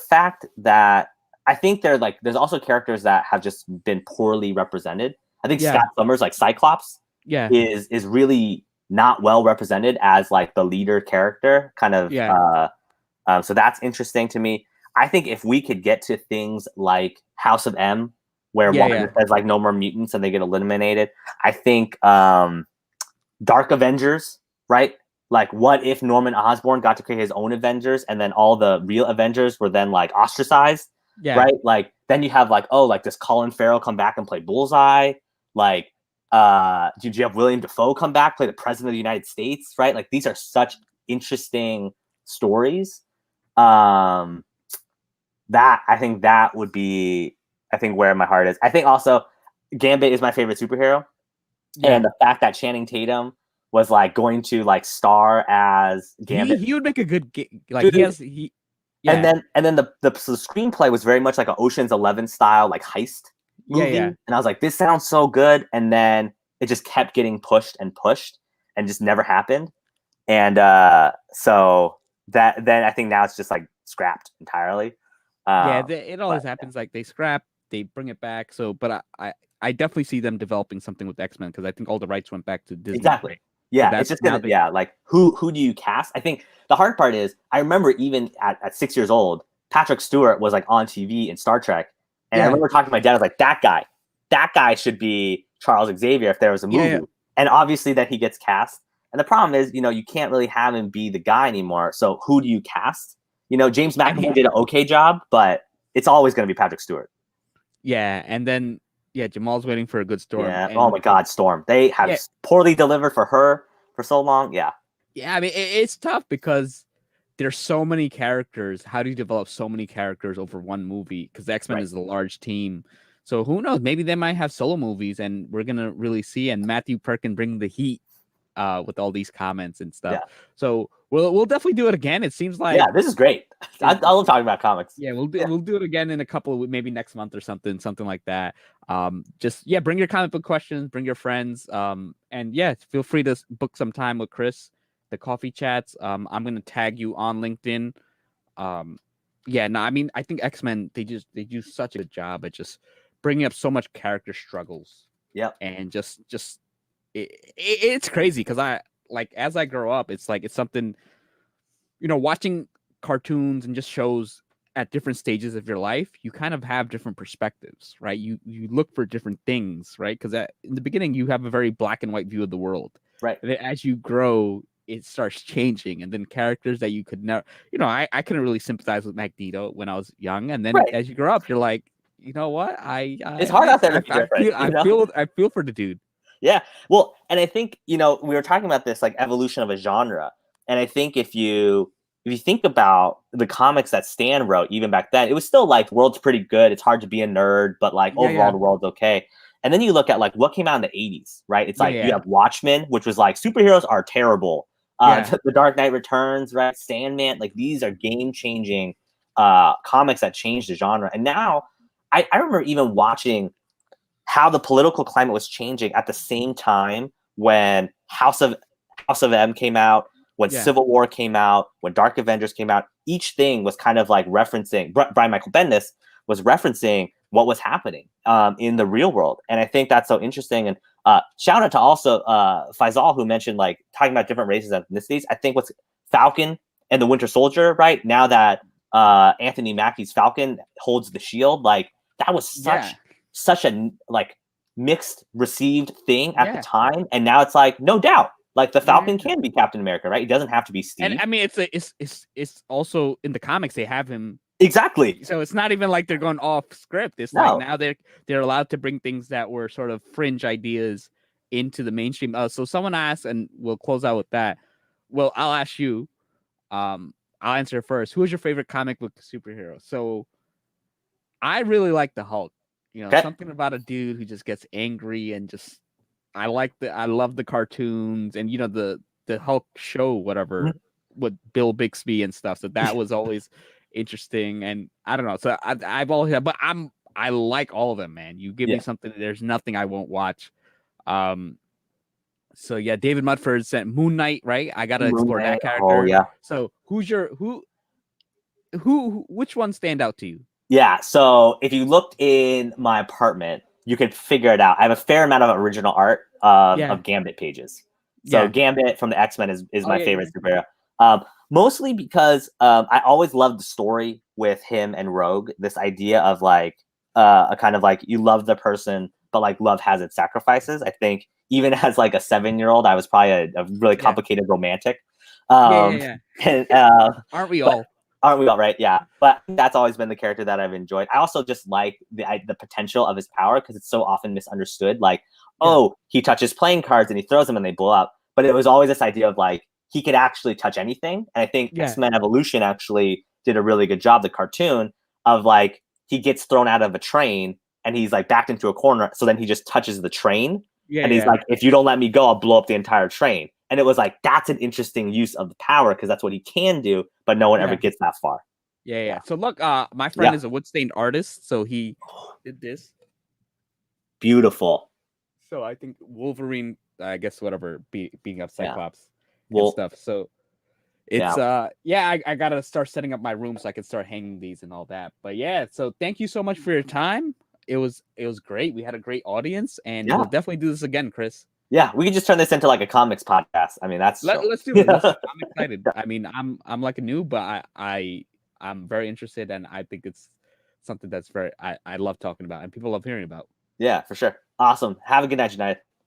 fact that I think there's also characters that have just been poorly represented. I think Yeah. Scott Summers, like Cyclops, Yeah. is really not well represented as like the leader character, kind of. Yeah. So that's interesting to me. I think if we could get to things like House of M, where Yeah, Wanda says like no more mutants and they get eliminated, I think Dark Avengers, right? Like, what if Norman Osborn got to create his own Avengers, and then all the real Avengers were then like ostracized, Yeah. right? Like, then you have like, oh, like does Colin Farrell come back and play Bullseye? Like, did you have William Dafoe come back, play the President of the United States, right? Like, these are such interesting stories. That I think that would be, I think, where my heart is. I think also Gambit is my favorite superhero, Yeah. and the fact that Channing Tatum was like going to like star as Gambit, He would make a good like dude. Yeah. And then the screenplay was very much like an Ocean's 11 style like heist movie, Yeah. and I was like, this sounds so good, and then it just kept getting pushed and just never happened, and so that then I think now it's just like scrapped entirely. It always happens. Like they scrap, they bring it back. So, but I definitely see them developing something with X-Men because I think all the rights went back to Disney. Exactly. Right? Yeah, So it's just gonna like who do you cast? I think the hard part is I remember even at 6 years old, Patrick Stewart was like on TV in Star Trek, and I remember talking to my dad. I was like, that guy should be Charles Xavier if there was a movie. Yeah. And obviously that he gets cast. And the problem is, you can't really have him be the guy anymore. So who do you cast? James McAvoy did an okay job, but it's always going to be Patrick Stewart. Yeah, and then Jamal's waiting for a good Storm. Yeah. And, oh my God, Storm. They have poorly delivered for her for so long. Yeah. Yeah, I mean it's tough because there's so many characters. How do you develop so many characters over one movie? Because X-Men is a large team. So who knows? Maybe they might have solo movies, and we're gonna really see. And Matthew Perkin bring the heat with all these comments and stuff. Yeah. So we'll definitely do it again. It seems like this is great. I love talking about comics. Yeah, we'll do it again in a couple of maybe next month or something like that. Just bring your comic book questions, bring your friends, and feel free to book some time with Chris. The coffee chats. I'm gonna tag you on LinkedIn. I mean, I think X-Men they do such a good job at just bringing up so much character struggles. Yep. And just it's crazy because like as I grow up, it's like it's something, watching cartoons and just shows at different stages of your life, you kind of have different perspectives, right? You look for different things, right? Because in the beginning, you have a very black and white view of the world. Right. And then as you grow, it starts changing, and then characters that you could never, I couldn't really sympathize with Magneto when I was young, and then Right. as you grow up, you're like, you know what? It's hard out there to be different. I feel for the dude. Yeah. Well, and I think, we were talking about this like evolution of a genre. And I think if you think about the comics that Stan wrote even back then, it was still like world's pretty good. It's hard to be a nerd, but like overall the world's okay. And then you look at like what came out in the 80s, right? It's like you have Watchmen, which was like superheroes are terrible. The Dark Knight Returns, right? Sandman, like these are game-changing comics that changed the genre. And now I remember even watching how the political climate was changing at the same time when House of M came out, when Civil War came out, when Dark Avengers came out. Each thing was kind of like referencing, Brian Michael Bendis was referencing what was happening in the real world. And I think that's so interesting. And shout out to also Faisal, who mentioned like talking about different races and ethnicities. I think what's Falcon and the Winter Soldier, right? Now that Anthony Mackie's Falcon holds the shield, like that was such a like mixed received thing at the time, and now it's like no doubt, like the Falcon can be Captain America, right? It doesn't have to be Steve. And I mean, it's also in the comics they have him exactly. So it's not even like they're going off script. It's like now they're allowed to bring things that were sort of fringe ideas into the mainstream. So someone asked, and we'll close out with that. Well, I'll ask you. I'll answer first. Who is your favorite comic book superhero? So I really like the Hulk. Something about a dude who just gets angry and just I love the cartoons and the Hulk show, whatever, with Bill Bixby and stuff. So that was always interesting. And I don't know. So I've always had, but I like all of them, man. You give me something, there's nothing I won't watch. So yeah, David Mudford sent Moon Knight, right? I gotta explore that character. Oh yeah. So which one stand out to you? Yeah, so if you looked in my apartment, you could figure it out. I have a fair amount of original art of Gambit pages. So Gambit from the XMen is my favorite superhero. Mostly because I always loved the story with him and Rogue. This idea of like a kind of like you love the person, but like love has its sacrifices. I think even as like a 7-year-old, I was probably a really complicated romantic. And, aren't we all? Aren't we all right? Yeah. But that's always been the character that I've enjoyed. I also just like the potential of his power because it's so often misunderstood. Like, he touches playing cards and he throws them and they blow up. But it was always this idea of like, he could actually touch anything. And I think X-Men Evolution actually did a really good job, the cartoon, of like, he gets thrown out of a train and he's like backed into a corner. So then he just touches the train. And he's like, if you don't let me go, I'll blow up the entire train. And it was like, that's an interesting use of the power because that's what he can do, but no one ever gets that far. Yeah. So look, my friend is a wood-stained artist, so he did this. Beautiful. So I think Wolverine, I guess, whatever, beating up Cyclops and stuff. So it's, I got to start setting up my room so I can start hanging these and all that. But yeah, so thank you so much for your time. It was great. We had a great audience, and we'll definitely do this again, Chris. Yeah, we could just turn this into like a comics podcast. I mean, let's do it. I'm excited. I mean, I'm like a noob, but I'm very interested, and I think it's something that's I love talking about, and people love hearing about. Yeah, for sure. Awesome. Have a good night, United.